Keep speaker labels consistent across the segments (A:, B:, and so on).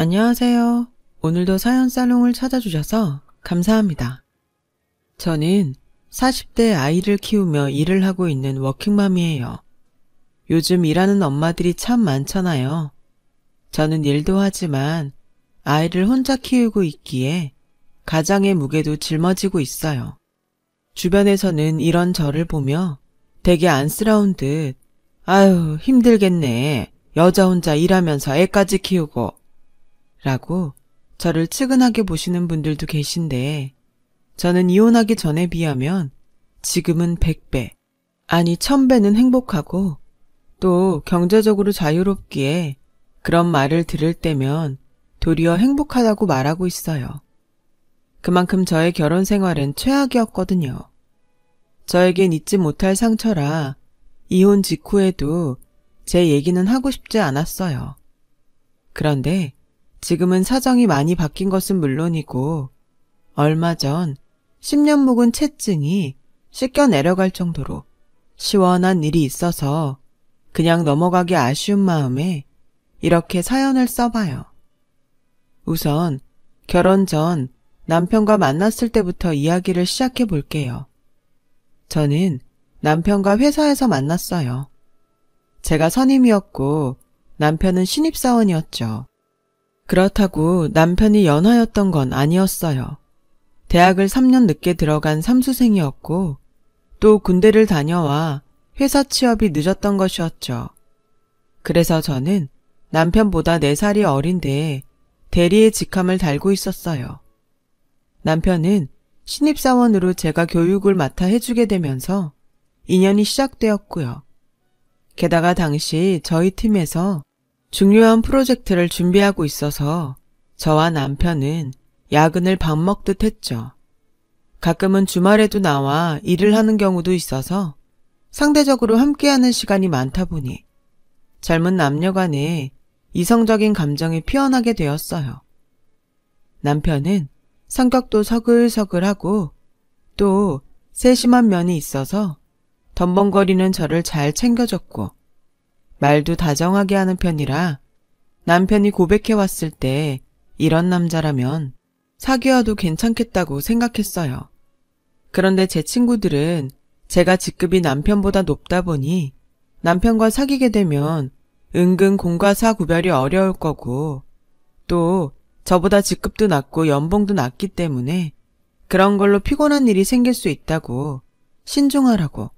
A: 안녕하세요. 오늘도 사연 살롱을 찾아주셔서 감사합니다. 저는 40대 아이를 키우며 일을 하고 있는 워킹맘이에요. 요즘 일하는 엄마들이 참 많잖아요. 저는 일도 하지만 아이를 혼자 키우고 있기에 가장의 무게도 짊어지고 있어요. 주변에서는 이런 저를 보며 되게 안쓰러운 듯 아유 힘들겠네. 여자 혼자 일하면서 애까지 키우고 라고 저를 측은하게 보시는 분들도 계신데 저는 이혼하기 전에 비하면 지금은 100배, 아니 1000배는 행복하고 또 경제적으로 자유롭기에 그런 말을 들을 때면 도리어 행복하다고 말하고 있어요. 그만큼 저의 결혼 생활은 최악이었거든요. 저에겐 잊지 못할 상처라 이혼 직후에도 제 얘기는 하고 싶지 않았어요. 그런데 지금은 사정이 많이 바뀐 것은 물론이고 얼마 전 10년 묵은 채증이 씻겨 내려갈 정도로 시원한 일이 있어서 그냥 넘어가기 아쉬운 마음에 이렇게 사연을 써봐요. 우선 결혼 전 남편과 만났을 때부터 이야기를 시작해 볼게요. 저는 남편과 회사에서 만났어요. 제가 선임이었고 남편은 신입사원이었죠. 그렇다고 남편이 연하였던 건 아니었어요. 대학을 3년 늦게 들어간 삼수생이었고 또 군대를 다녀와 회사 취업이 늦었던 것이었죠. 그래서 저는 남편보다 4살이 어린데 대리의 직함을 달고 있었어요. 남편은 신입사원으로 제가 교육을 맡아 해주게 되면서 인연이 시작되었고요. 게다가 당시 저희 팀에서 중요한 프로젝트를 준비하고 있어서 저와 남편은 야근을 밥 먹듯 했죠. 가끔은 주말에도 나와 일을 하는 경우도 있어서 상대적으로 함께하는 시간이 많다 보니 젊은 남녀 간에 이성적인 감정이 피어나게 되었어요. 남편은 성격도 서글서글하고 또 세심한 면이 있어서 덤벙거리는 저를 잘 챙겨줬고 말도 다정하게 하는 편이라 남편이 고백해왔을 때 이런 남자라면 사귀어도 괜찮겠다고 생각했어요. 그런데 제 친구들은 제가 직급이 남편보다 높다 보니 남편과 사귀게 되면 은근 공과 사 구별이 어려울 거고 또 저보다 직급도 낮고 연봉도 낮기 때문에 그런 걸로 피곤한 일이 생길 수 있다고 신중하라고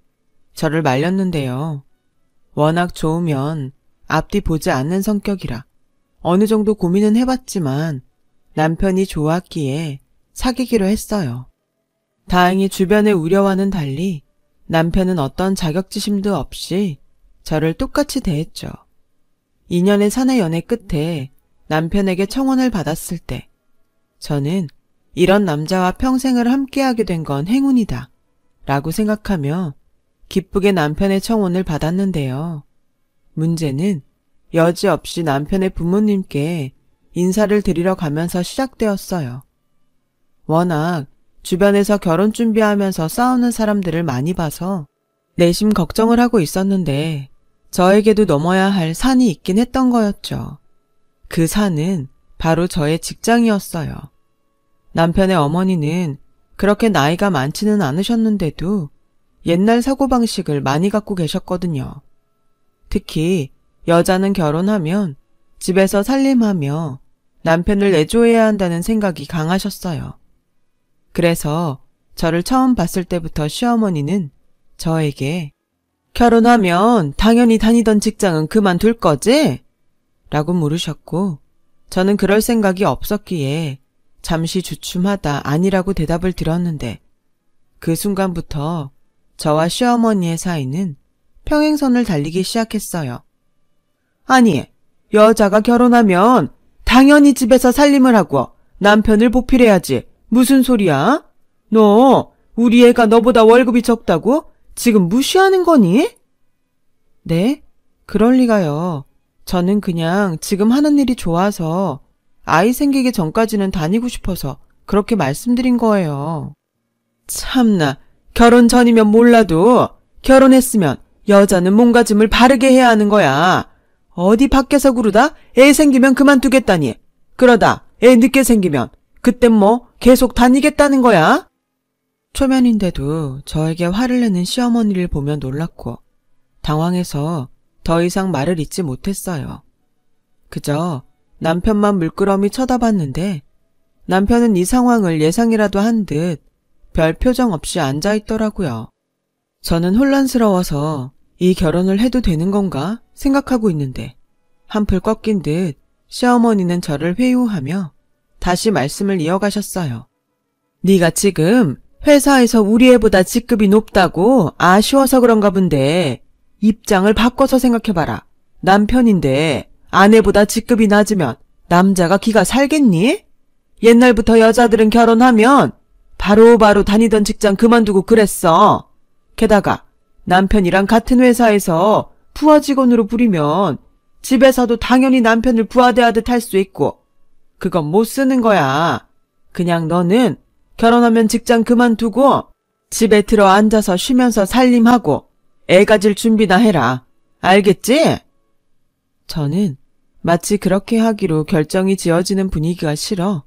A: 저를 말렸는데요. 워낙 좋으면 앞뒤 보지 않는 성격이라 어느 정도 고민은 해봤지만 남편이 좋았기에 사귀기로 했어요. 다행히 주변의 우려와는 달리 남편은 어떤 자격지심도 없이 저를 똑같이 대했죠. 2년의 사내 연애 끝에 남편에게 청혼을 받았을 때 저는 이런 남자와 평생을 함께하게 된 건 행운이다 라고 생각하며 기쁘게 남편의 청혼을 받았는데요. 문제는 여지없이 남편의 부모님께 인사를 드리러 가면서 시작되었어요. 워낙 주변에서 결혼 준비하면서 싸우는 사람들을 많이 봐서 내심 걱정을 하고 있었는데 저에게도 넘어야 할 산이 있긴 했던 거였죠. 그 산은 바로 저의 직장이었어요. 남편의 어머니는 그렇게 나이가 많지는 않으셨는데도 옛날 사고방식을 많이 갖고 계셨거든요. 특히 여자는 결혼하면 집에서 살림하며 남편을 내조해야 한다는 생각이 강하셨어요. 그래서 저를 처음 봤을 때부터 시어머니는 저에게 결혼하면 당연히 다니던 직장은 그만둘 거지? 라고 물으셨고 저는 그럴 생각이 없었기에 잠시 주춤하다 아니라고 대답을 드렸는데 그 순간부터 저와 시어머니의 사이는 평행선을 달리기 시작했어요. 아니, 여자가 결혼하면 당연히 집에서 살림을 하고 남편을 보필해야지. 무슨 소리야? 너 우리 애가 너보다 월급이 적다고 지금 무시하는 거니? 네? 그럴 리가요. 저는 그냥 지금 하는 일이 좋아서 아이 생기기 전까지는 다니고 싶어서 그렇게 말씀드린 거예요. 참나, 결혼 전이면 몰라도 결혼했으면 여자는 몸가짐을 바르게 해야 하는 거야. 어디 밖에서 구르다 애 생기면 그만두겠다니. 그러다 애 늦게 생기면 그땐 뭐 계속 다니겠다는 거야? 초면인데도 저에게 화를 내는 시어머니를 보며 놀랐고 당황해서 더 이상 말을 잇지 못했어요. 그저 남편만 물끄러미 쳐다봤는데 남편은 이 상황을 예상이라도 한 듯 별 표정 없이 앉아있더라고요. 저는 혼란스러워서 이 결혼을 해도 되는 건가 생각하고 있는데 한풀 꺾인 듯 시어머니는 저를 회유하며 다시 말씀을 이어가셨어요. 네가 지금 회사에서 우리 애보다 직급이 높다고 아쉬워서 그런가 본데 입장을 바꿔서 생각해봐라. 남편인데 아내보다 직급이 낮으면 남자가 기가 살겠니? 옛날부터 여자들은 결혼하면 바로바로 다니던 직장 그만두고 그랬어. 게다가 남편이랑 같은 회사에서 부하 직원으로 부리면 집에서도 당연히 남편을 부하대하듯 할 수 있고 그건 못 쓰는 거야. 그냥 너는 결혼하면 직장 그만두고 집에 들어 앉아서 쉬면서 살림하고 애 가질 준비나 해라. 알겠지? 저는 마치 그렇게 하기로 결정이 지어지는 분위기가 싫어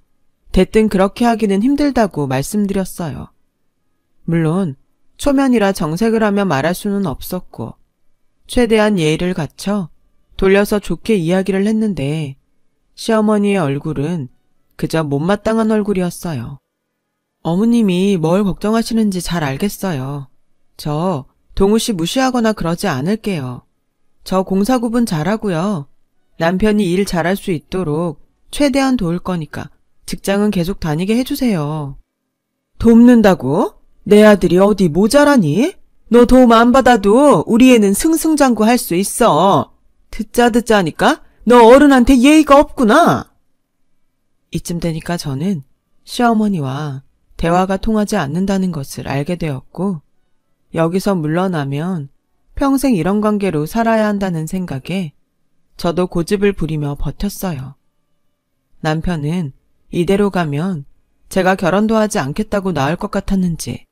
A: 대뜸 그렇게 하기는 힘들다고 말씀드렸어요. 물론 초면이라 정색을 하며 말할 수는 없었고 최대한 예의를 갖춰 돌려서 좋게 이야기를 했는데 시어머니의 얼굴은 그저 못마땅한 얼굴이었어요. 어머님이 뭘 걱정하시는지 잘 알겠어요. 저 동우 씨 무시하거나 그러지 않을게요. 저 공사 구분 잘하고요. 남편이 일 잘할 수 있도록 최대한 도울 거니까 직장은 계속 다니게 해주세요. 돕는다고? 내 아들이 어디 모자라니? 너 도움 안 받아도 우리 애는 승승장구할 수 있어. 듣자 하니까 너 어른한테 예의가 없구나. 이쯤 되니까 저는 시어머니와 대화가 통하지 않는다는 것을 알게 되었고 여기서 물러나면 평생 이런 관계로 살아야 한다는 생각에 저도 고집을 부리며 버텼어요. 남편은 이대로 가면 제가 결혼도 하지 않겠다고 나을 것 같았는지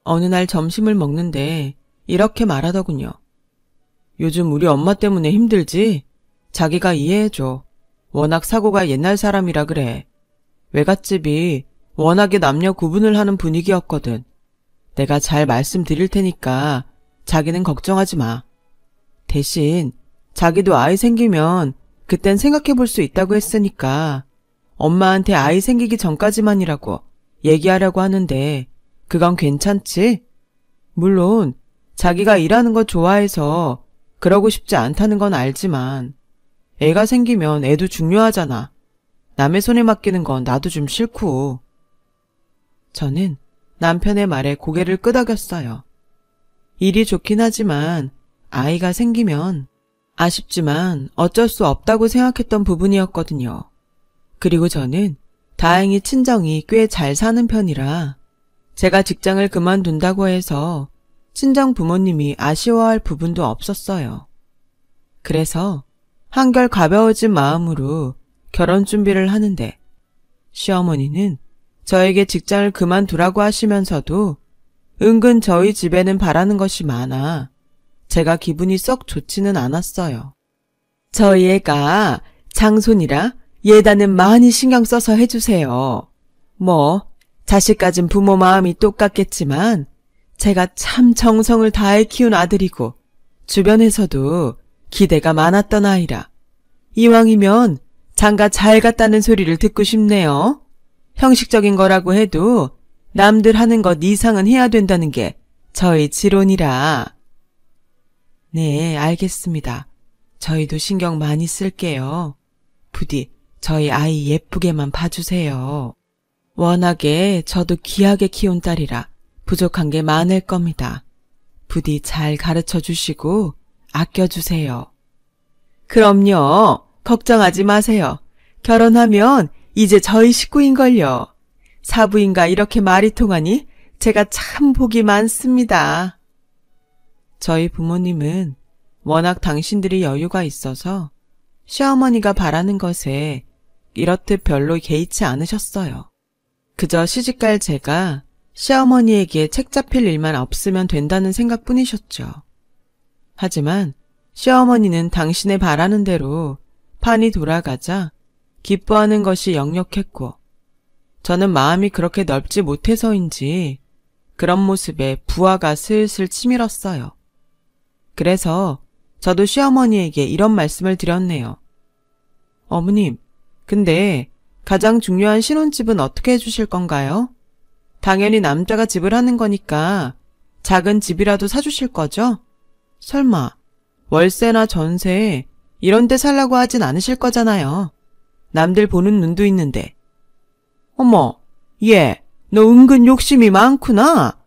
A: 어느 날 점심을 먹는데 이렇게 말하더군요. 요즘 우리 엄마 때문에 힘들지? 자기가 이해해줘. 워낙 사고가 옛날 사람이라 그래. 외갓집이 워낙에 남녀 구분을 하는 분위기였거든. 내가 잘 말씀드릴 테니까 자기는 걱정하지 마. 대신 자기도 아이 생기면 그땐 생각해 볼 수 있다고 했으니까 엄마한테 아이 생기기 전까지만이라고 얘기하려고 하는데 그건 괜찮지? 물론 자기가 일하는 거 좋아해서 그러고 싶지 않다는 건 알지만 애가 생기면 애도 중요하잖아. 남의 손에 맡기는 건 나도 좀 싫고. 저는 남편의 말에 고개를 끄덕였어요. 일이 좋긴 하지만 아이가 생기면 아쉽지만 어쩔 수 없다고 생각했던 부분이었거든요. 그리고 저는 다행히 친정이 꽤 잘 사는 편이라 제가 직장을 그만둔다고 해서 친정 부모님이 아쉬워할 부분도 없었어요. 그래서 한결 가벼워진 마음으로 결혼 준비를 하는데 시어머니는 저에게 직장을 그만두라고 하시면서도 은근 저희 집에는 바라는 것이 많아 제가 기분이 썩 좋지는 않았어요. 저희 애가 장손이라 예단은 많이 신경 써서 해주세요. 뭐 자식 가진 부모 마음이 똑같겠지만 제가 참 정성을 다해 키운 아들이고 주변에서도 기대가 많았던 아이라 이왕이면 장가 잘 갔다는 소리를 듣고 싶네요. 형식적인 거라고 해도 남들 하는 것 이상은 해야 된다는 게 저희 지론이라. 네, 알겠습니다. 저희도 신경 많이 쓸게요. 부디 저희 아이 예쁘게만 봐주세요. 워낙에 저도 귀하게 키운 딸이라 부족한 게 많을 겁니다. 부디 잘 가르쳐 주시고 아껴주세요. 그럼요. 걱정하지 마세요. 결혼하면 이제 저희 식구인걸요. 사부인가 이렇게 말이 통하니 제가 참 복이 많습니다. 저희 부모님은 워낙 당신들이 여유가 있어서 시어머니가 바라는 것에 이렇듯 별로 개의치 않으셨어요. 그저 시집갈 제가 시어머니에게 책 잡힐 일만 없으면 된다는 생각뿐이셨죠. 하지만 시어머니는 당신의 바라는 대로 판이 돌아가자 기뻐하는 것이 역력했고 저는 마음이 그렇게 넓지 못해서인지 그런 모습에 부하가 슬슬 치밀었어요. 그래서 저도 시어머니에게 이런 말씀을 드렸네요. 어머님, 근데 가장 중요한 신혼집은 어떻게 해주실 건가요? 당연히 남자가 집을 하는 거니까 작은 집이라도 사주실 거죠? 설마 월세나 전세 이런 데 살라고 하진 않으실 거잖아요. 남들 보는 눈도 있는데. 어머, 얘, 너 은근 욕심이 많구나.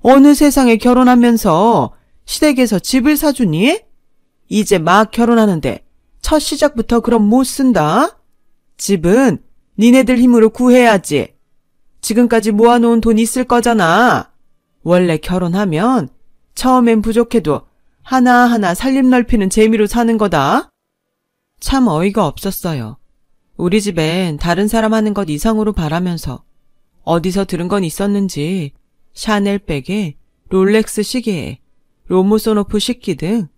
A: 어느 세상에 결혼하면서 시댁에서 집을 사주니? 이제 막 결혼하는데 첫 시작부터 그럼 못 쓴다? 집은 니네들 힘으로 구해야지. 지금까지 모아놓은 돈 있을 거잖아. 원래 결혼하면 처음엔 부족해도 하나하나 살림 넓히는 재미로 사는 거다. 참 어이가 없었어요. 우리 집엔 다른 사람 하는 것 이상으로 바라면서 어디서 들은 건 있었는지 샤넬 백에 롤렉스 시계에 로모소노프 식기 등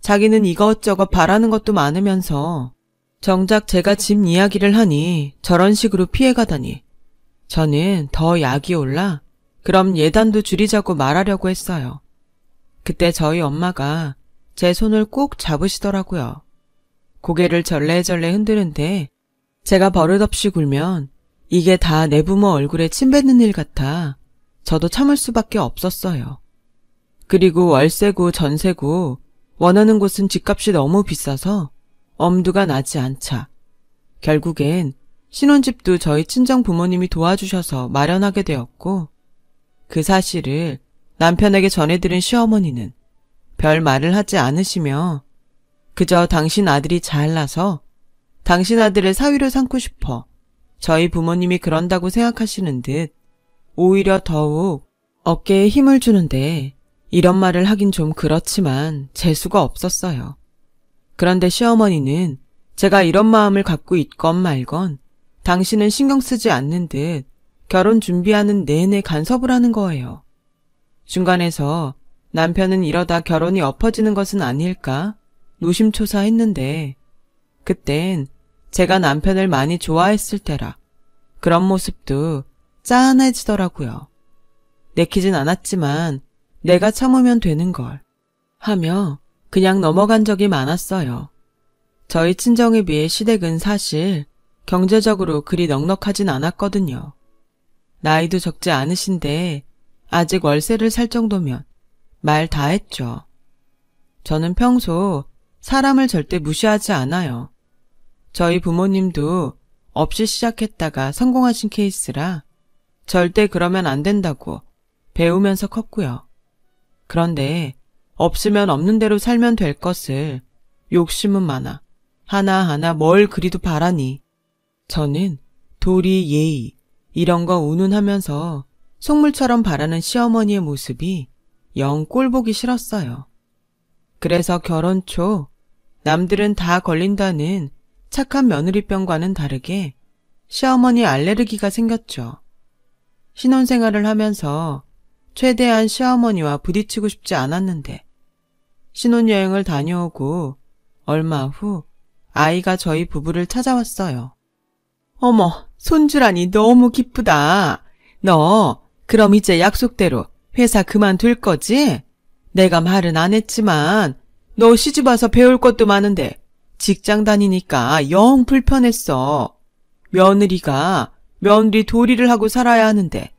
A: 자기는 이것저것 바라는 것도 많으면서 정작 제가 집 이야기를 하니 저런 식으로 피해가다니 저는 더 약이 올라 그럼 예단도 줄이자고 말하려고 했어요. 그때 저희 엄마가 제 손을 꼭 잡으시더라고요. 고개를 절레절레 흔드는데 제가 버릇없이 굴면 이게 다 내 부모 얼굴에 침 뱉는 일 같아 저도 참을 수밖에 없었어요. 그리고 월세고 전세고 원하는 곳은 집값이 너무 비싸서 엄두가 나지 않자 결국엔 신혼집도 저희 친정 부모님이 도와주셔서 마련하게 되었고 그 사실을 남편에게 전해들은 시어머니는 별 말을 하지 않으시며 그저 당신 아들이 잘나서 당신 아들을 사위로 삼고 싶어 저희 부모님이 그런다고 생각하시는 듯 오히려 더욱 어깨에 힘을 주는데 이런 말을 하긴 좀 그렇지만 재수가 없었어요. 그런데 시어머니는 제가 이런 마음을 갖고 있건 말건 당신은 신경 쓰지 않는 듯 결혼 준비하는 내내 간섭을 하는 거예요. 중간에서 남편은 이러다 결혼이 엎어지는 것은 아닐까 노심초사했는데 그땐 제가 남편을 많이 좋아했을 때라 그런 모습도 짠해지더라고요. 내키진 않았지만 내가 참으면 되는 걸 하며 그냥 넘어간 적이 많았어요. 저희 친정에 비해 시댁은 사실 경제적으로 그리 넉넉하진 않았거든요. 나이도 적지 않으신데 아직 월세를 살 정도면 말 다 했죠. 저는 평소 사람을 절대 무시하지 않아요. 저희 부모님도 없이 시작했다가 성공하신 케이스라 절대 그러면 안 된다고 배우면서 컸고요. 그런데 없으면 없는 대로 살면 될 것을 욕심은 많아 하나하나 뭘 그리도 바라니 저는 도리 예의 이런 거 운운하면서 속물처럼 바라는 시어머니의 모습이 영 꼴보기 싫었어요. 그래서 결혼 초 남들은 다 걸린다는 착한 며느리병과는 다르게 시어머니 알레르기가 생겼죠. 신혼생활을 하면서 최대한 시어머니와 부딪히고 싶지 않았는데 신혼여행을 다녀오고 얼마 후 아이가 저희 부부를 찾아왔어요. 어머, 손주라니 너무 기쁘다. 너 그럼 이제 약속대로 회사 그만둘 거지? 내가 말은 안 했지만 너 시집와서 배울 것도 많은데 직장 다니니까 영 불편했어. 며느리가 며느리 도리를 하고 살아야 하는데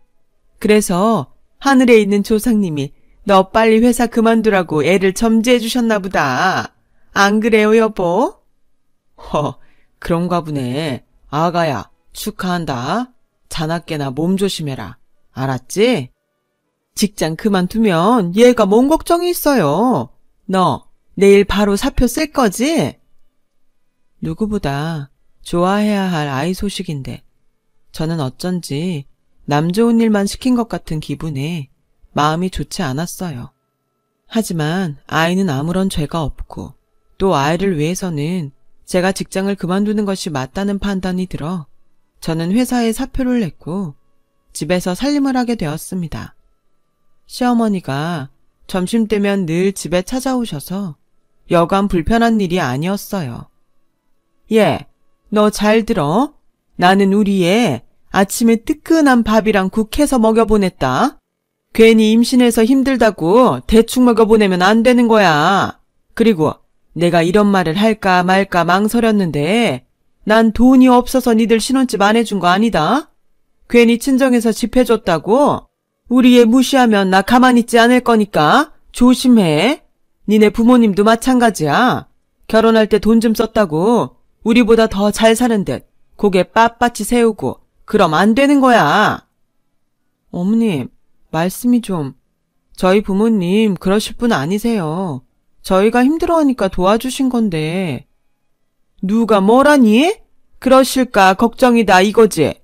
A: 그래서 하늘에 있는 조상님이 너 빨리 회사 그만두라고 애를 점지해 주셨나 보다. 안 그래요, 여보? 그런가 보네. 아가야, 축하한다. 자나깨나 몸 조심해라. 알았지? 직장 그만두면 얘가 뭔 걱정이 있어요. 너 내일 바로 사표 쓸 거지? 누구보다 좋아해야 할 아이 소식인데 저는 어쩐지 남 좋은 일만 시킨 것 같은 기분에 마음이 좋지 않았어요. 하지만 아이는 아무런 죄가 없고 또 아이를 위해서는 제가 직장을 그만두는 것이 맞다는 판단이 들어 저는 회사에 사표를 냈고 집에서 살림을 하게 되었습니다. 시어머니가 점심때면 늘 집에 찾아오셔서 여간 불편한 일이 아니었어요. 얘, 너 잘 들어. 나는 우리 애 아침에 뜨끈한 밥이랑 국 해서 먹여보냈다. 괜히 임신해서 힘들다고 대충 먹여보내면 안 되는 거야. 그리고 내가 이런 말을 할까 말까 망설였는데 난 돈이 없어서 니들 신혼집 안 해준 거 아니다. 괜히 친정에서 집 해줬다고? 우리 애 무시하면 나 가만히 있지 않을 거니까 조심해. 니네 부모님도 마찬가지야. 결혼할 때 돈 좀 썼다고 우리보다 더 잘 사는 듯 고개 빳빳이 세우고 그럼 안 되는 거야. 어머님, 말씀이 좀... 저희 부모님 그러실 분 아니세요. 저희가 힘들어하니까 도와주신 건데. 누가 뭐라니? 그러실까 걱정이다 이거지.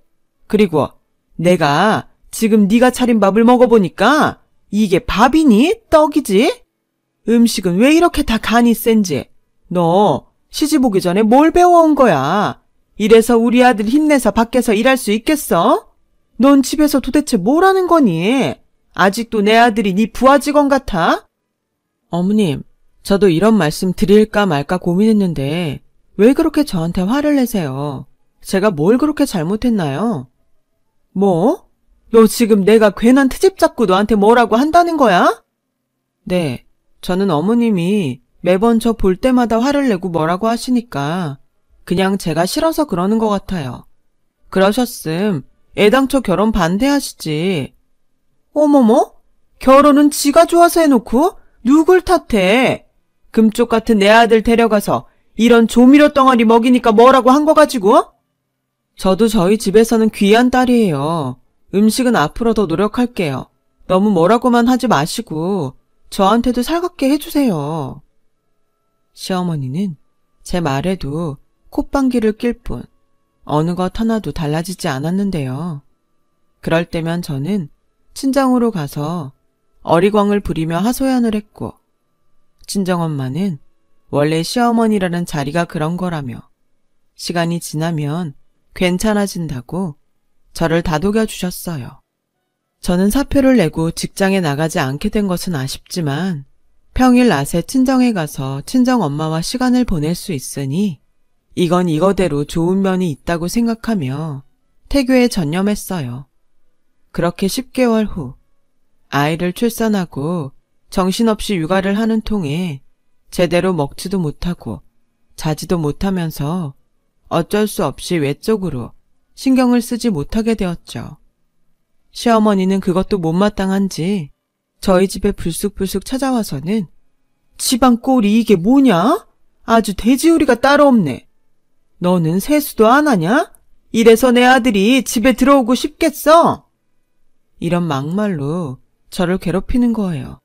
A: 그리고 내가 지금 네가 차린 밥을 먹어보니까 이게 밥이니? 떡이지? 음식은 왜 이렇게 다 간이 센지. 너 시집 오기 전에 뭘 배워온 거야? 이래서 우리 아들 힘내서 밖에서 일할 수 있겠어? 넌 집에서 도대체 뭘 하는 거니? 아직도 내 아들이 네 부하 직원 같아? 어머님, 저도 이런 말씀 드릴까 말까 고민했는데 왜 그렇게 저한테 화를 내세요? 제가 뭘 그렇게 잘못했나요? 뭐? 너 지금 내가 괜한 트집 잡고 너한테 뭐라고 한다는 거야? 네, 저는 어머님이 매번 저 볼 때마다 화를 내고 뭐라고 하시니까 그냥 제가 싫어서 그러는 것 같아요. 그러셨음 애당초 결혼 반대하시지. 어머머? 결혼은 지가 좋아서 해놓고 누굴 탓해? 금쪽 같은 내 아들 데려가서 이런 조미료 덩어리 먹이니까 뭐라고 한 거 가지고? 저도 저희 집에서는 귀한 딸이에요. 음식은 앞으로 더 노력할게요. 너무 뭐라고만 하지 마시고 저한테도 살갑게 해주세요. 시어머니는 제 말에도 콧방귀를 낄 뿐 어느 것 하나도 달라지지 않았는데요. 그럴 때면 저는 친정으로 가서 어리광을 부리며 하소연을 했고 친정엄마는 원래 시어머니라는 자리가 그런 거라며 시간이 지나면 괜찮아진다고 저를 다독여 주셨어요. 저는 사표를 내고 직장에 나가지 않게 된 것은 아쉽지만 평일 낮에 친정에 가서 친정엄마와 시간을 보낼 수 있으니 이건 이거대로 좋은 면이 있다고 생각하며 태교에 전념했어요. 그렇게 10개월 후 아이를 출산하고 정신없이 육아를 하는 통에 제대로 먹지도 못하고 자지도 못하면서 어쩔 수 없이 외적으로 신경을 쓰지 못하게 되었죠. 시어머니는 그것도 못마땅한지 저희 집에 불쑥불쑥 찾아와서는 집안 꼴이 이게 뭐냐? 아주 돼지우리가 따로 없네. 너는 세수도 안 하냐? 이래서 내 아들이 집에 들어오고 싶겠어? 이런 막말로 저를 괴롭히는 거예요.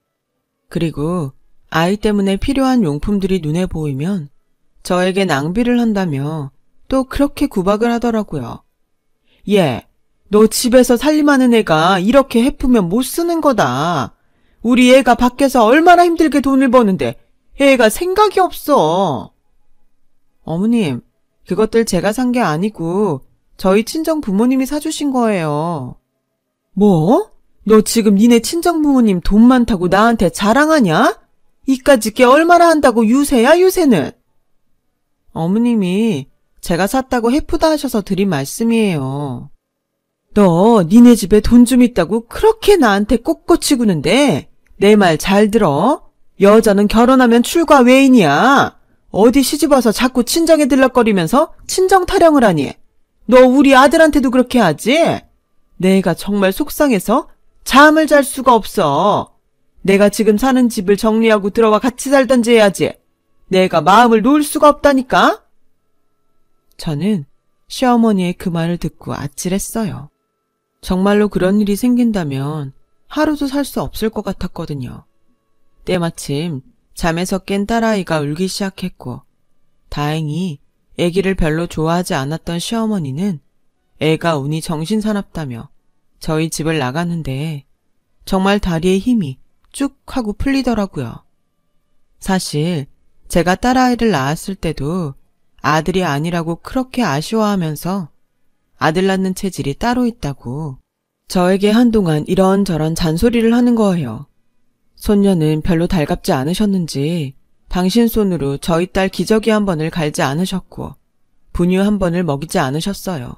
A: 그리고 아이 때문에 필요한 용품들이 눈에 보이면 저에게 낭비를 한다며 또 그렇게 구박을 하더라고요. 얘, 너 집에서 살림하는 애가 이렇게 해프면 못 쓰는 거다. 우리 애가 밖에서 얼마나 힘들게 돈을 버는데 애가 생각이 없어. 어머님, 그것들 제가 산 게 아니고 저희 친정 부모님이 사주신 거예요. 뭐? 너 지금 니네 친정 부모님 돈 많다고 나한테 자랑하냐? 이까짓 게 얼마나 한다고 유세야, 유세는? 어머님이 제가 샀다고 해프다 하셔서 드린 말씀이에요. 너 니네 집에 돈 좀 있다고 그렇게 나한테 꼿꼿이 구는데 내 말 잘 들어. 여자는 결혼하면 출가 외인이야. 어디 시집와서 자꾸 친정에 들락거리면서 친정 타령을 하니. 너 우리 아들한테도 그렇게 하지? 내가 정말 속상해서 잠을 잘 수가 없어. 내가 지금 사는 집을 정리하고 들어와 같이 살던지 해야지. 내가 마음을 놓을 수가 없다니까. 저는 시어머니의 그 말을 듣고 아찔했어요. 정말로 그런 일이 생긴다면 하루도 살 수 없을 것 같았거든요. 때마침 잠에서 깬 딸아이가 울기 시작했고 다행히 아기를 별로 좋아하지 않았던 시어머니는 애가 우니 정신사납다며 저희 집을 나가는데 정말 다리에 힘이 쭉 하고 풀리더라고요. 사실 제가 딸아이를 낳았을 때도 아들이 아니라고 그렇게 아쉬워하면서 아들 낳는 체질이 따로 있다고 저에게 한동안 이런저런 잔소리를 하는 거예요. 손녀는 별로 달갑지 않으셨는지 당신 손으로 저희 딸 기저귀 한 번을 갈지 않으셨고 분유 한 번을 먹이지 않으셨어요.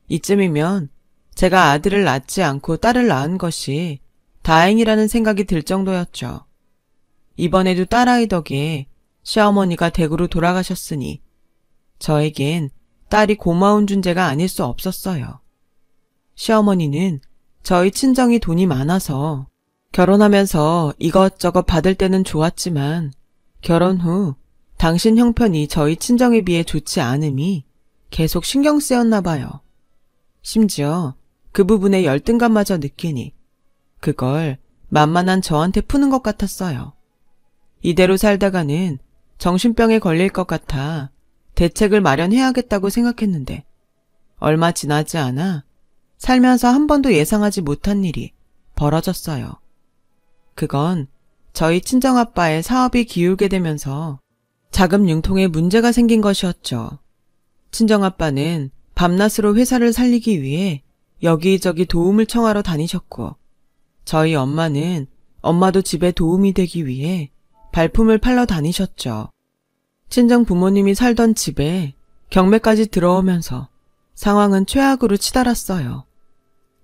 A: 이쯤이면 제가 아들을 낳지 않고 딸을 낳은 것이 다행이라는 생각이 들 정도였죠. 이번에도 딸아이 덕에 시어머니가 댁으로 돌아가셨으니 저에겐 딸이 고마운 존재가 아닐 수 없었어요. 시어머니는 저희 친정이 돈이 많아서 결혼하면서 이것저것 받을 때는 좋았지만 결혼 후 당신 형편이 저희 친정에 비해 좋지 않음이 계속 신경 쓰였나 봐요. 심지어 그 부분에 열등감마저 느끼니 그걸 만만한 저한테 푸는 것 같았어요. 이대로 살다가는 정신병에 걸릴 것 같아 대책을 마련해야겠다고 생각했는데 얼마 지나지 않아 살면서 한 번도 예상하지 못한 일이 벌어졌어요. 그건 저희 친정아빠의 사업이 기울게 되면서 자금 융통에 문제가 생긴 것이었죠. 친정아빠는 밤낮으로 회사를 살리기 위해 여기저기 도움을 청하러 다니셨고 저희 엄마는 엄마도 집에 도움이 되기 위해 발품을 팔러 다니셨죠. 친정 부모님이 살던 집에 경매까지 들어오면서 상황은 최악으로 치달았어요.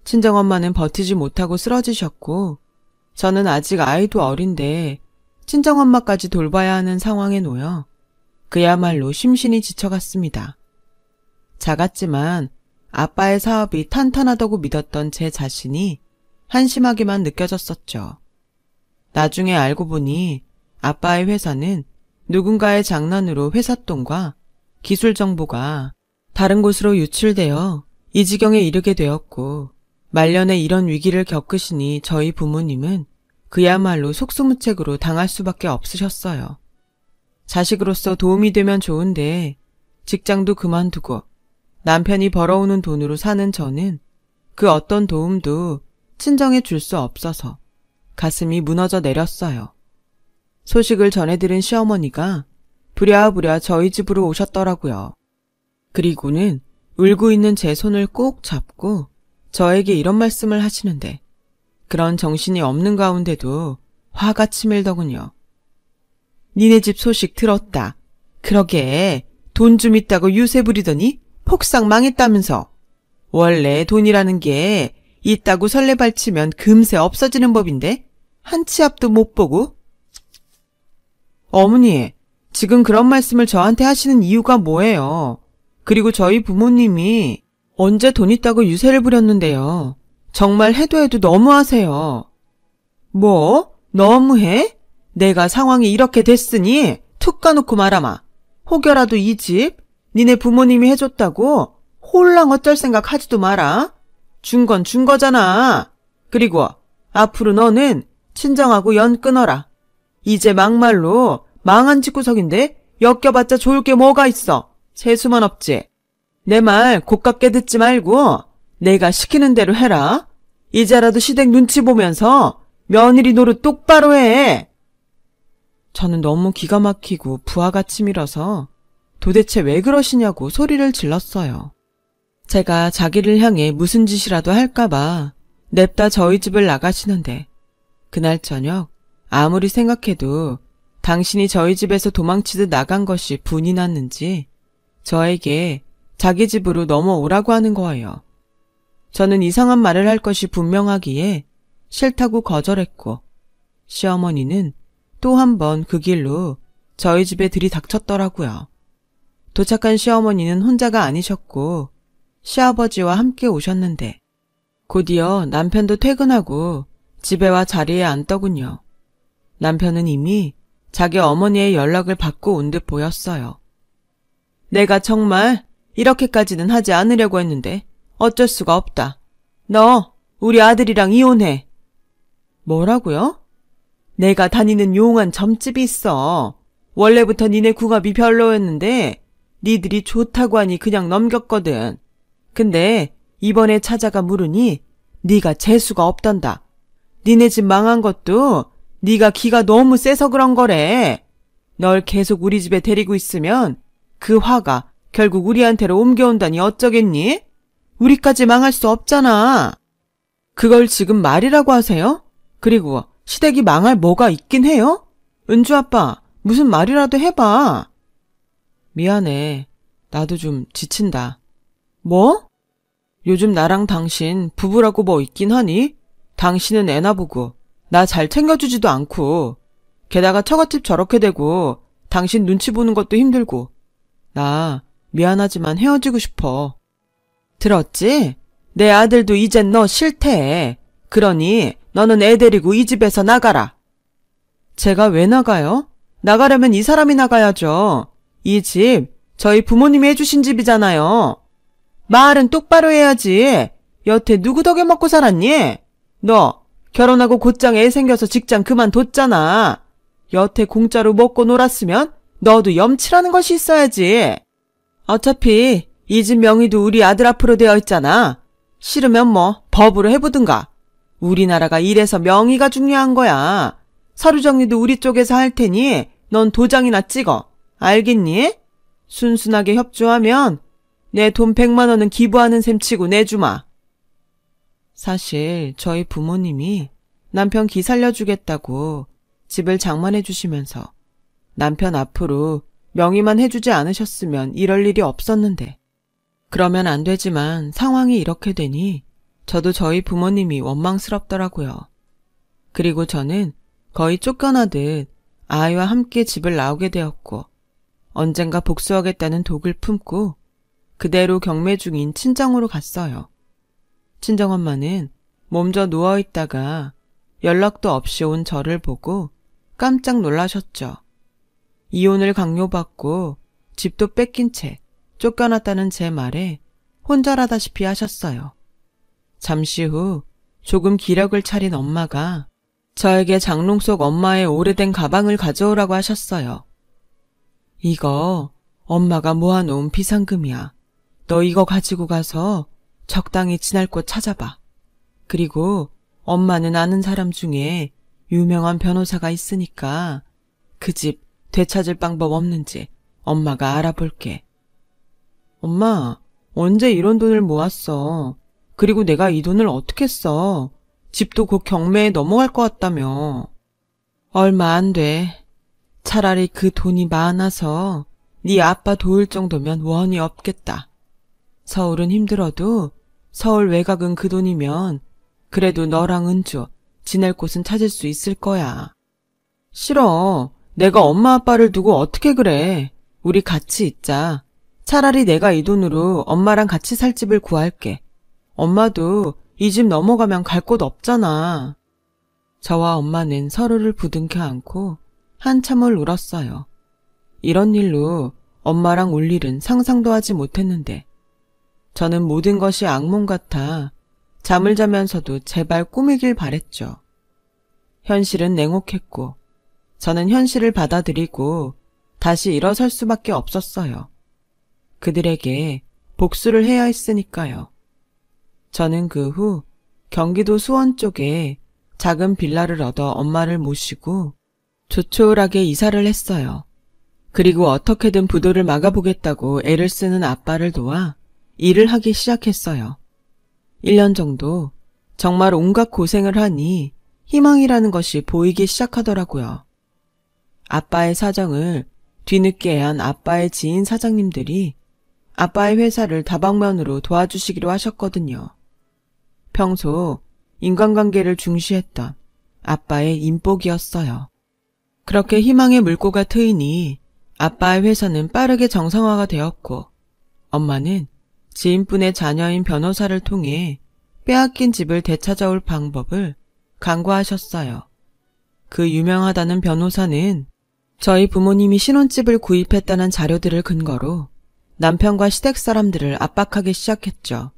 A: 친정엄마는 버티지 못하고 쓰러지셨고 저는 아직 아이도 어린데 친정엄마까지 돌봐야 하는 상황에 놓여 그야말로 심신이 지쳐갔습니다. 작았지만 아빠의 사업이 탄탄하다고 믿었던 제 자신이 한심하게만 느껴졌었죠. 나중에 알고 보니 아빠의 회사는 누군가의 장난으로 회삿돈과 기술 정보가 다른 곳으로 유출되어 이 지경에 이르게 되었고 말년에 이런 위기를 겪으시니 저희 부모님은 그야말로 속수무책으로 당할 수밖에 없으셨어요. 자식으로서 도움이 되면 좋은데 직장도 그만두고 남편이 벌어오는 돈으로 사는 저는 그 어떤 도움도 친정에 줄 수 없어서 가슴이 무너져 내렸어요. 소식을 전해들은 시어머니가 부랴부랴 저희 집으로 오셨더라고요. 그리고는 울고 있는 제 손을 꼭 잡고 저에게 이런 말씀을 하시는데 그런 정신이 없는 가운데도 화가 치밀더군요. 니네 집 소식 들었다. 그러게 돈 좀 있다고 유세 부리더니 폭삭 망했다면서. 원래 돈이라는 게 있다고 설레발치면 금세 없어지는 법인데 한 치 앞도 못 보고. 어머니, 지금 그런 말씀을 저한테 하시는 이유가 뭐예요? 그리고 저희 부모님이 언제 돈 있다고 유세를 부렸는데요. 정말 해도 너무하세요. 뭐? 너무해? 내가 상황이 이렇게 됐으니 툭 까놓고 말아마. 혹여라도 이 집 니네 부모님이 해줬다고 홀랑 어쩔 생각 하지도 마라. 준 건 준 거잖아. 그리고 앞으로 너는 친정하고 연 끊어라. 이제 막말로 망한 집구석인데 엮여봤자 좋을 게 뭐가 있어. 세수만 없지. 내 말 고깝게 듣지 말고 내가 시키는 대로 해라. 이제라도 시댁 눈치 보면서 며느리 노릇 똑바로 해. 저는 너무 기가 막히고 부하가 치밀어서 도대체 왜 그러시냐고 소리를 질렀어요. 제가 자기를 향해 무슨 짓이라도 할까봐 냅다 저희 집을 나가시는데 그날 저녁 아무리 생각해도 당신이 저희 집에서 도망치듯 나간 것이 분이 났는지 저에게 자기 집으로 넘어오라고 하는 거예요. 저는 이상한 말을 할 것이 분명하기에 싫다고 거절했고 시어머니는 또 한 번 그 길로 저희 집에 들이닥쳤더라고요. 도착한 시어머니는 혼자가 아니셨고 시아버지와 함께 오셨는데 곧이어 남편도 퇴근하고 집에 와 자리에 앉더군요. 남편은 이미 자기 어머니의 연락을 받고 온 듯 보였어요. 내가 정말 이렇게까지는 하지 않으려고 했는데 어쩔 수가 없다. 너 우리 아들이랑 이혼해. 뭐라고요? 내가 다니는 용한 점집이 있어. 원래부터 니네 궁합이 별로였는데 니들이 좋다고 하니 그냥 넘겼거든. 근데 이번에 찾아가 물으니 네가 재수가 없단다. 니네 집 망한 것도 네가 기가 너무 세서 그런 거래. 널 계속 우리 집에 데리고 있으면 그 화가 결국 우리한테로 옮겨온다니 어쩌겠니? 우리까지 망할 수 없잖아. 그걸 지금 말이라고 하세요? 그리고 시댁이 망할 뭐가 있긴 해요? 은주 아빠, 무슨 말이라도 해봐. 미안해. 나도 좀 지친다. 뭐? 요즘 나랑 당신 부부라고 뭐 있긴 하니? 당신은 애나 보고 나 잘 챙겨주지도 않고 게다가 처갓집 저렇게 되고 당신 눈치 보는 것도 힘들고 나 미안하지만 헤어지고 싶어. 들었지? 내 아들도 이젠 너 싫대. 그러니 너는 애 데리고 이 집에서 나가라. 제가 왜 나가요? 나가려면 이 사람이 나가야죠. 이 집 저희 부모님이 해주신 집이잖아요. 말은 똑바로 해야지. 여태 누구 덕에 먹고 살았니? 너 결혼하고 곧장 애 생겨서 직장 그만뒀잖아. 여태 공짜로 먹고 놀았으면 너도 염치라는 것이 있어야지. 어차피 이 집 명의도 우리 아들 앞으로 되어 있잖아. 싫으면 뭐 법으로 해보든가. 우리나라가 이래서 명의가 중요한 거야. 서류 정리도 우리 쪽에서 할 테니 넌 도장이나 찍어. 알겠니? 순순하게 협조하면 내 돈 100만 원은 기부하는 셈 치고 내주마. 사실 저희 부모님이 남편 기 살려주겠다고 집을 장만해 주시면서 남편 앞으로 명의만 해주지 않으셨으면 이럴 일이 없었는데 그러면 안 되지만 상황이 이렇게 되니 저도 저희 부모님이 원망스럽더라고요. 그리고 저는 거의 쫓겨나듯 아이와 함께 집을 나오게 되었고 언젠가 복수하겠다는 독을 품고 그대로 경매 중인 친정으로 갔어요. 친정엄마는 몸져 누워있다가 연락도 없이 온 저를 보고 깜짝 놀라셨죠. 이혼을 강요받고 집도 뺏긴 채 쫓겨났다는 제 말에 혼절하다시피 하셨어요. 잠시 후 조금 기력을 차린 엄마가 저에게 장롱 속 엄마의 오래된 가방을 가져오라고 하셨어요. 이거 엄마가 모아놓은 비상금이야. 너 이거 가지고 가서 적당히 지날 곳 찾아봐. 그리고 엄마는 아는 사람 중에 유명한 변호사가 있으니까 그 집 되찾을 방법 없는지 엄마가 알아볼게. 엄마, 언제 이런 돈을 모았어? 그리고 내가 이 돈을 어떻게 써? 집도 곧 경매에 넘어갈 것 같다며. 얼마 안 돼. 차라리 그 돈이 많아서 네 아빠 도울 정도면 원이 없겠다. 서울은 힘들어도 서울 외곽은 그 돈이면 그래도 너랑 은주 지낼 곳은 찾을 수 있을 거야. 싫어. 내가 엄마 아빠를 두고 어떻게 그래. 우리 같이 있자. 차라리 내가 이 돈으로 엄마랑 같이 살 집을 구할게. 엄마도 이 집 넘어가면 갈 곳 없잖아. 저와 엄마는 서로를 부둥켜 안고 한참을 울었어요. 이런 일로 엄마랑 울 일은 상상도 하지 못했는데 저는 모든 것이 악몽 같아 잠을 자면서도 제발 꿈이길 바랬죠. 현실은 냉혹했고 저는 현실을 받아들이고 다시 일어설 수밖에 없었어요. 그들에게 복수를 해야 했으니까요. 저는 그 후 경기도 수원 쪽에 작은 빌라를 얻어 엄마를 모시고 조촐하게 이사를 했어요. 그리고 어떻게든 부도를 막아보겠다고 애를 쓰는 아빠를 도와 일을 하기 시작했어요. 1년 정도 정말 온갖 고생을 하니 희망이라는 것이 보이기 시작하더라고요. 아빠의 사정을 뒤늦게 한 아빠의 지인 사장님들이 아빠의 회사를 다방면으로 도와주시기로 하셨거든요. 평소 인간관계를 중시했던 아빠의 인복이었어요. 그렇게 희망의 물꼬가 트이니 아빠의 회사는 빠르게 정상화가 되었고 엄마는 지인분의 자녀인 변호사를 통해 빼앗긴 집을 되찾아올 방법을 강구하셨어요. 그 유명하다는 변호사는 저희 부모님이 신혼집을 구입했다는 자료들을 근거로 남편과 시댁 사람들을 압박하기 시작했죠.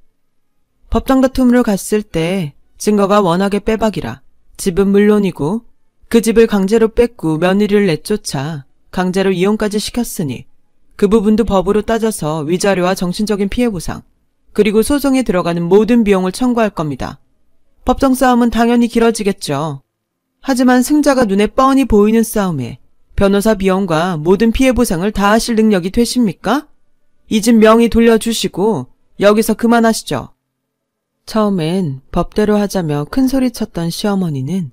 A: 법정 다툼으로 갔을 때 증거가 워낙에 빼박이라 집은 물론이고 그 집을 강제로 뺏고 며느리를 내쫓아 강제로 이혼까지 시켰으니 그 부분도 법으로 따져서 위자료와 정신적인 피해보상 그리고 소송에 들어가는 모든 비용을 청구할 겁니다. 법정 싸움은 당연히 길어지겠죠. 하지만 승자가 눈에 뻔히 보이는 싸움에 변호사 비용과 모든 피해보상을 다 하실 능력이 되십니까? 이 집 명의 돌려주시고 여기서 그만하시죠. 처음엔 법대로 하자며 큰소리쳤던 시어머니는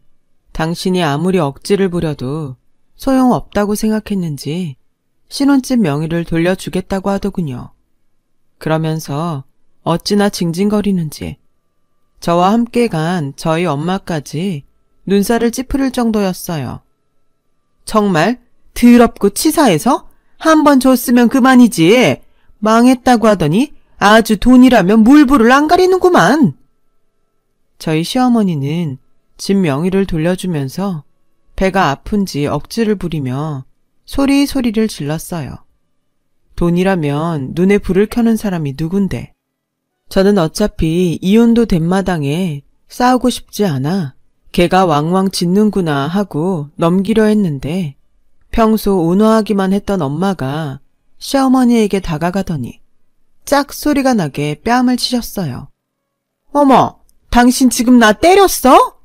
A: 당신이 아무리 억지를 부려도 소용없다고 생각했는지 신혼집 명의를 돌려주겠다고 하더군요. 그러면서 어찌나 징징거리는지 저와 함께 간 저희 엄마까지 눈살을 찌푸릴 정도였어요. 정말 더럽고 치사해서 한 번 줬으면 그만이지 망했다고 하더니 아주 돈이라면 물불을 안 가리는구만. 저희 시어머니는 집 명의를 돌려주면서 배가 아픈지 억지를 부리며 소리소리를 질렀어요. 돈이라면 눈에 불을 켜는 사람이 누군데. 저는 어차피 이혼도 된 마당에 싸우고 싶지 않아 걔가 왕왕 짖는구나 하고 넘기려 했는데 평소 온화하기만 했던 엄마가 시어머니에게 다가가더니 짝 소리가 나게 뺨을 치셨어요. 어머, 당신 지금 나 때렸어?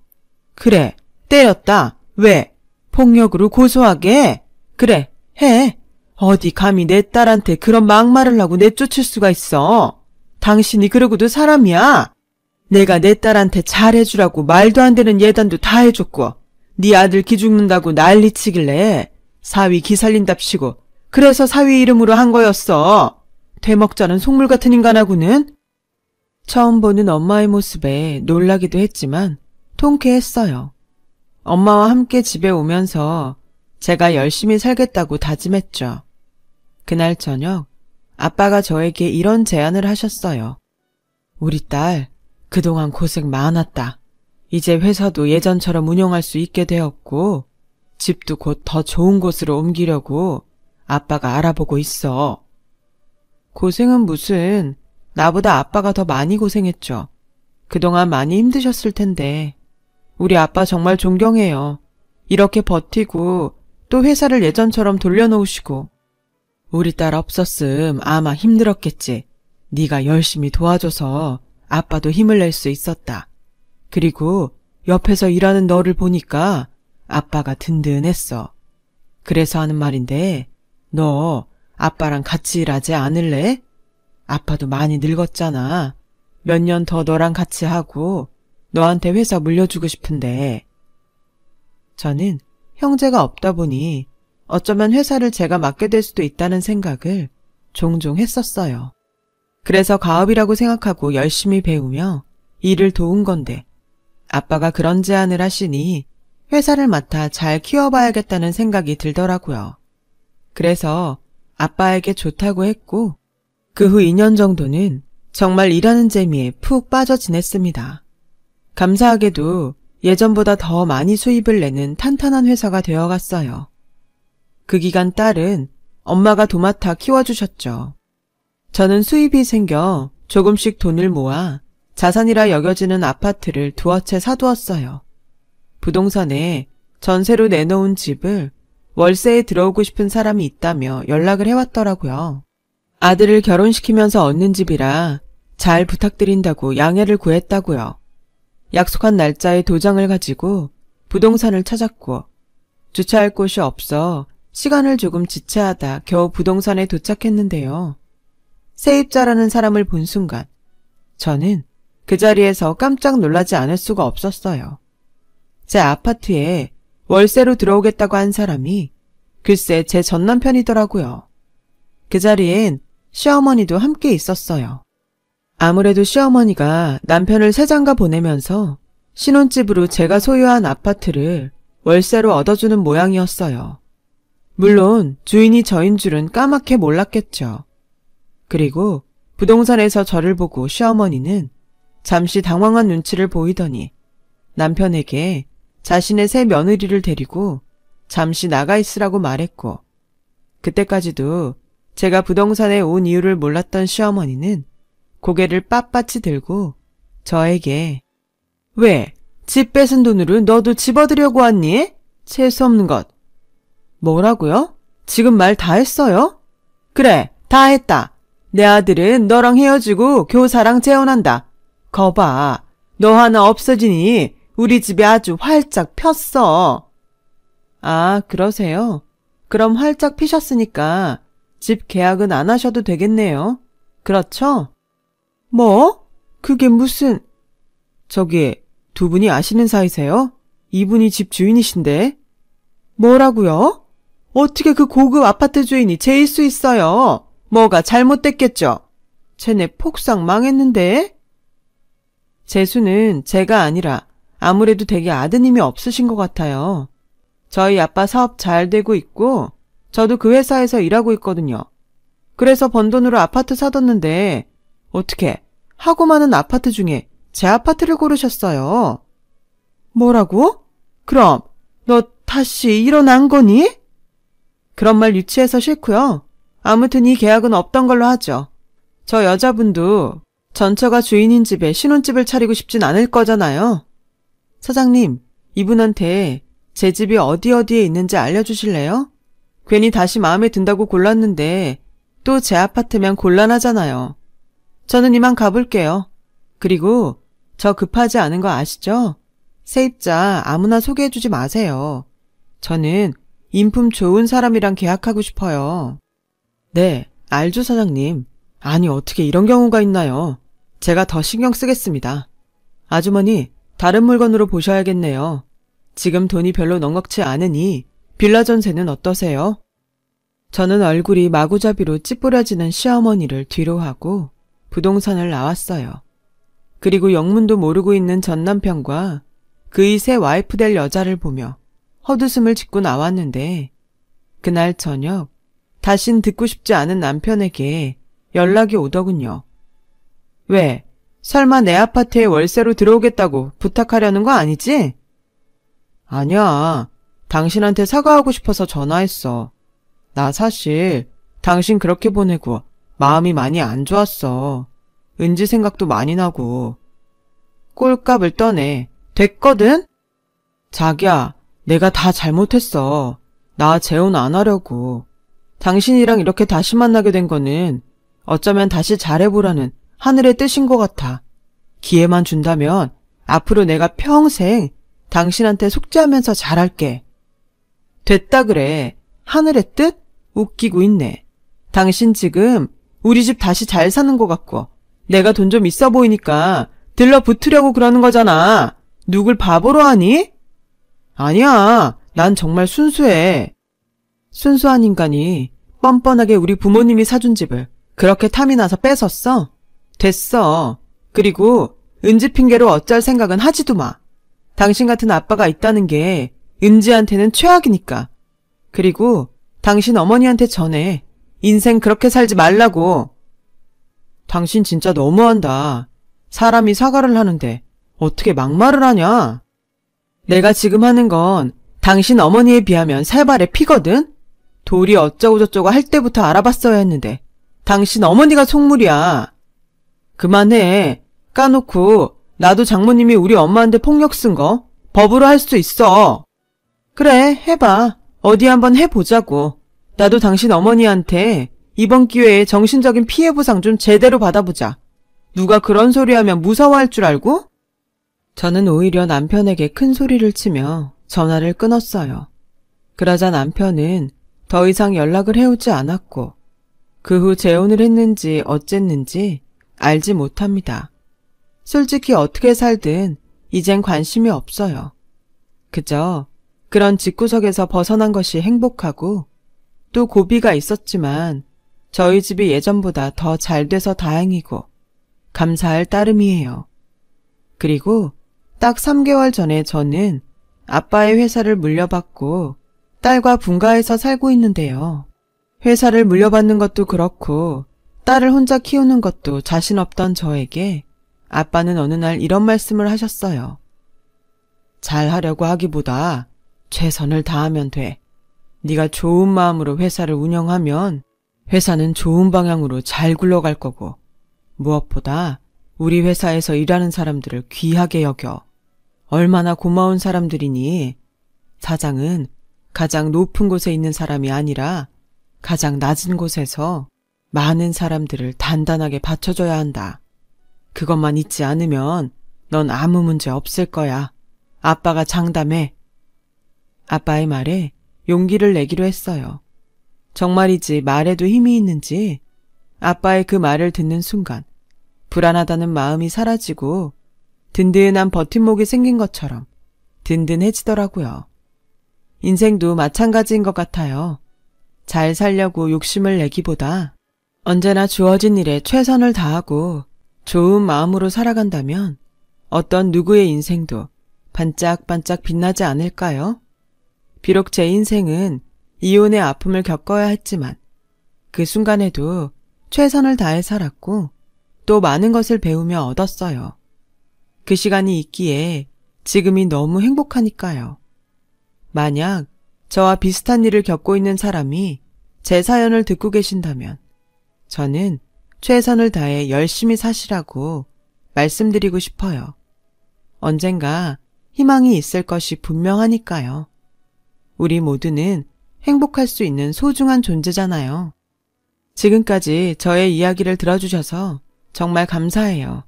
A: 그래, 때렸다. 왜? 폭력으로 고소하게? 그래, 해. 어디 감히 내 딸한테 그런 막말을 하고 내쫓을 수가 있어. 당신이 그러고도 사람이야. 내가 내 딸한테 잘해주라고 말도 안 되는 예단도 다 해줬고 네 아들 기죽는다고 난리치길래 사위 기살린답시고 그래서 사위 이름으로 한 거였어. 되먹자는 속물 같은 인간하고는. 처음 보는 엄마의 모습에 놀라기도 했지만 통쾌했어요. 엄마와 함께 집에 오면서 제가 열심히 살겠다고 다짐했죠. 그날 저녁 아빠가 저에게 이런 제안을 하셨어요. 우리 딸 그동안 고생 많았다. 이제 회사도 예전처럼 운영할 수 있게 되었고 집도 곧 더 좋은 곳으로 옮기려고 아빠가 알아보고 있어. 고생은 무슨, 나보다 아빠가 더 많이 고생했죠. 그동안 많이 힘드셨을 텐데. 우리 아빠 정말 존경해요. 이렇게 버티고 또 회사를 예전처럼 돌려놓으시고. 우리 딸 없었음 아마 힘들었겠지. 네가 열심히 도와줘서 아빠도 힘을 낼 수 있었다. 그리고 옆에서 일하는 너를 보니까 아빠가 든든했어. 그래서 하는 말인데 너 아빠랑 같이 일하지 않을래? 아빠도 많이 늙었잖아. 몇 년 더 너랑 같이 하고 너한테 회사 물려주고 싶은데. 저는 형제가 없다 보니 어쩌면 회사를 제가 맡게 될 수도 있다는 생각을 종종 했었어요. 그래서 가업이라고 생각하고 열심히 배우며 일을 도운 건데 아빠가 그런 제안을 하시니 회사를 맡아 잘 키워봐야겠다는 생각이 들더라고요. 그래서 아빠에게 좋다고 했고 그 후 2년 정도는 정말 일하는 재미에 푹 빠져 지냈습니다. 감사하게도 예전보다 더 많이 수입을 내는 탄탄한 회사가 되어갔어요. 그 기간 딸은 엄마가 도맡아 키워주셨죠. 저는 수입이 생겨 조금씩 돈을 모아 자산이라 여겨지는 아파트를 두어 채 사두었어요. 부동산에 전세로 내놓은 집을 월세에 들어오고 싶은 사람이 있다며 연락을 해왔더라고요. 아들을 결혼시키면서 얻는 집이라 잘 부탁드린다고 양해를 구했다고요. 약속한 날짜에 도장을 가지고 부동산을 찾았고 주차할 곳이 없어 시간을 조금 지체하다 겨우 부동산에 도착했는데요. 세입자라는 사람을 본 순간 저는 그 자리에서 깜짝 놀라지 않을 수가 없었어요. 제 아파트에 월세로 들어오겠다고 한 사람이 글쎄 제 전남편이더라고요. 그 자리엔 시어머니도 함께 있었어요. 아무래도 시어머니가 남편을 새장가 보내면서 신혼집으로 제가 소유한 아파트를 월세로 얻어주는 모양이었어요. 물론 주인이 저인 줄은 까맣게 몰랐겠죠. 그리고 부동산에서 저를 보고 시어머니는 잠시 당황한 눈치를 보이더니 남편에게 자신의 새 며느리를 데리고 잠시 나가 있으라고 말했고 그때까지도 제가 부동산에 온 이유를 몰랐던 시어머니는 고개를 빳빳이 들고 저에게 왜? 집 뺏은 돈으로 너도 집어들려고 왔니? 재수없는 것. 뭐라고요? 지금 말 다 했어요? 그래, 다 했다. 내 아들은 너랑 헤어지고 교사랑 재혼한다. 거봐, 너 하나 없어지니 우리 집이 아주 활짝 폈어. 아, 그러세요? 그럼 활짝 피셨으니까 집 계약은 안 하셔도 되겠네요. 그렇죠? 뭐? 그게 무슨... 저기, 두 분이 아시는 사이세요? 이분이 집 주인이신데. 뭐라고요? 어떻게 그 고급 아파트 주인이 쟤일 수 있어요? 뭐가 잘못됐겠죠? 쟤네 폭삭 망했는데? 재수는 제가 아니라 아무래도 되게 아드님이 없으신 것 같아요. 저희 아빠 사업 잘 되고 있고 저도 그 회사에서 일하고 있거든요. 그래서 번 돈으로 아파트 사뒀는데 어떻게 하고 많은 아파트 중에 제 아파트를 고르셨어요. 뭐라고? 그럼 너 다시 일어난 거니? 그런 말 유치해서 싫고요. 아무튼 이 계약은 없던 걸로 하죠. 저 여자분도 전처가 주인인 집에 신혼집을 차리고 싶진 않을 거잖아요. 사장님, 이분한테 제 집이 어디에 있는지 알려주실래요? 괜히 다시 마음에 든다고 골랐는데 또 제 아파트면 곤란하잖아요. 저는 이만 가볼게요. 그리고 저 급하지 않은 거 아시죠? 세입자 아무나 소개해주지 마세요. 저는 인품 좋은 사람이랑 계약하고 싶어요. 네, 알죠 사장님. 아니 어떻게 이런 경우가 있나요? 제가 더 신경 쓰겠습니다. 아주머니, 다른 물건으로 보셔야겠네요. 지금 돈이 별로 넉넉치 않으니 빌라 전세는 어떠세요? 저는 얼굴이 마구잡이로 찌푸려지는 시어머니를 뒤로 하고 부동산을 나왔어요. 그리고 영문도 모르고 있는 전 남편과 그의 새 와이프 될 여자를 보며 헛웃음을 짓고 나왔는데 그날 저녁 다신 듣고 싶지 않은 남편에게 연락이 오더군요. 왜? 설마 내 아파트에 월세로 들어오겠다고 부탁하려는 거 아니지? 아니야. 당신한테 사과하고 싶어서 전화했어. 나 사실 당신 그렇게 보내고 마음이 많이 안 좋았어. 은지 생각도 많이 나고. 꼴값을 떠내. 됐거든? 자기야, 내가 다 잘못했어. 나 재혼 안 하려고. 당신이랑 이렇게 다시 만나게 된 거는 어쩌면 다시 잘해보라는 하늘의 뜻인 것 같아. 기회만 준다면 앞으로 내가 평생 당신한테 속죄하면서 잘할게. 됐다 그래. 하늘의 뜻? 웃기고 있네. 당신 지금 우리 집 다시 잘 사는 것 같고 내가 돈 좀 있어 보이니까 들러붙으려고 그러는 거잖아. 누굴 바보로 하니? 아니야. 난 정말 순수해. 순수한 인간이 뻔뻔하게 우리 부모님이 사준 집을 그렇게 탐이 나서 뺏었어? 됐어. 그리고 은지 핑계로 어쩔 생각은 하지도 마. 당신 같은 아빠가 있다는 게 은지한테는 최악이니까. 그리고 당신 어머니한테 전해. 인생 그렇게 살지 말라고. 당신 진짜 너무한다. 사람이 사과를 하는데 어떻게 막말을 하냐? 내가 지금 하는 건 당신 어머니에 비하면 살발의 피거든? 돌이 어쩌고저쩌고 할 때부터 알아봤어야 했는데 당신 어머니가 속물이야. 그만해. 까놓고 나도 장모님이 우리 엄마한테 폭력 쓴 거 법으로 할 수 있어. 그래, 해봐. 어디 한번 해보자고. 나도 당신 어머니한테 이번 기회에 정신적인 피해 보상 좀 제대로 받아보자. 누가 그런 소리 하면 무서워할 줄 알고? 저는 오히려 남편에게 큰 소리를 치며 전화를 끊었어요. 그러자 남편은 더 이상 연락을 해오지 않았고 그 후 재혼을 했는지 어쨌는지 알지 못합니다. 솔직히 어떻게 살든 이젠 관심이 없어요. 그저 그런 집구석에서 벗어난 것이 행복하고 또 고비가 있었지만 저희 집이 예전보다 더 잘 돼서 다행이고 감사할 따름이에요. 그리고 딱 3개월 전에 저는 아빠의 회사를 물려받고 딸과 분가해서 살고 있는데요. 회사를 물려받는 것도 그렇고 딸을 혼자 키우는 것도 자신 없던 저에게 아빠는 어느 날 이런 말씀을 하셨어요. 잘하려고 하기보다 최선을 다하면 돼. 네가 좋은 마음으로 회사를 운영하면 회사는 좋은 방향으로 잘 굴러갈 거고 무엇보다 우리 회사에서 일하는 사람들을 귀하게 여겨. 얼마나 고마운 사람들이니. 사장은 가장 높은 곳에 있는 사람이 아니라 가장 낮은 곳에서 많은 사람들을 단단하게 받쳐줘야 한다. 그것만 잊지 않으면 넌 아무 문제 없을 거야. 아빠가 장담해. 아빠의 말에 용기를 내기로 했어요. 정말이지 말에도 힘이 있는지 아빠의 그 말을 듣는 순간 불안하다는 마음이 사라지고 든든한 버팀목이 생긴 것처럼 든든해지더라고요. 인생도 마찬가지인 것 같아요. 잘 살려고 욕심을 내기보다 언제나 주어진 일에 최선을 다하고 좋은 마음으로 살아간다면 어떤 누구의 인생도 반짝반짝 빛나지 않을까요? 비록 제 인생은 이혼의 아픔을 겪어야 했지만 그 순간에도 최선을 다해 살았고 또 많은 것을 배우며 얻었어요. 그 시간이 있기에 지금이 너무 행복하니까요. 만약 저와 비슷한 일을 겪고 있는 사람이 제 사연을 듣고 계신다면 저는 최선을 다해 열심히 사시라고 말씀드리고 싶어요. 언젠가 희망이 있을 것이 분명하니까요. 우리 모두는 행복할 수 있는 소중한 존재잖아요. 지금까지 저의 이야기를 들어주셔서 정말 감사해요.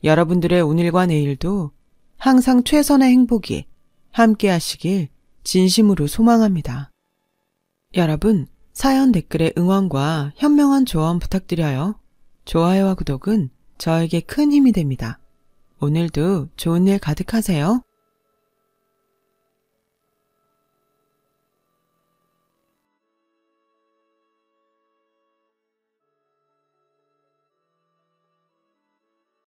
A: 여러분들의 오늘과 내일도 항상 최선의 행복이 함께 하시길 진심으로 소망합니다. 여러분, 사연 댓글에 응원과 현명한 조언 부탁드려요. 좋아요와 구독은 저에게 큰 힘이 됩니다. 오늘도 좋은 일 가득하세요.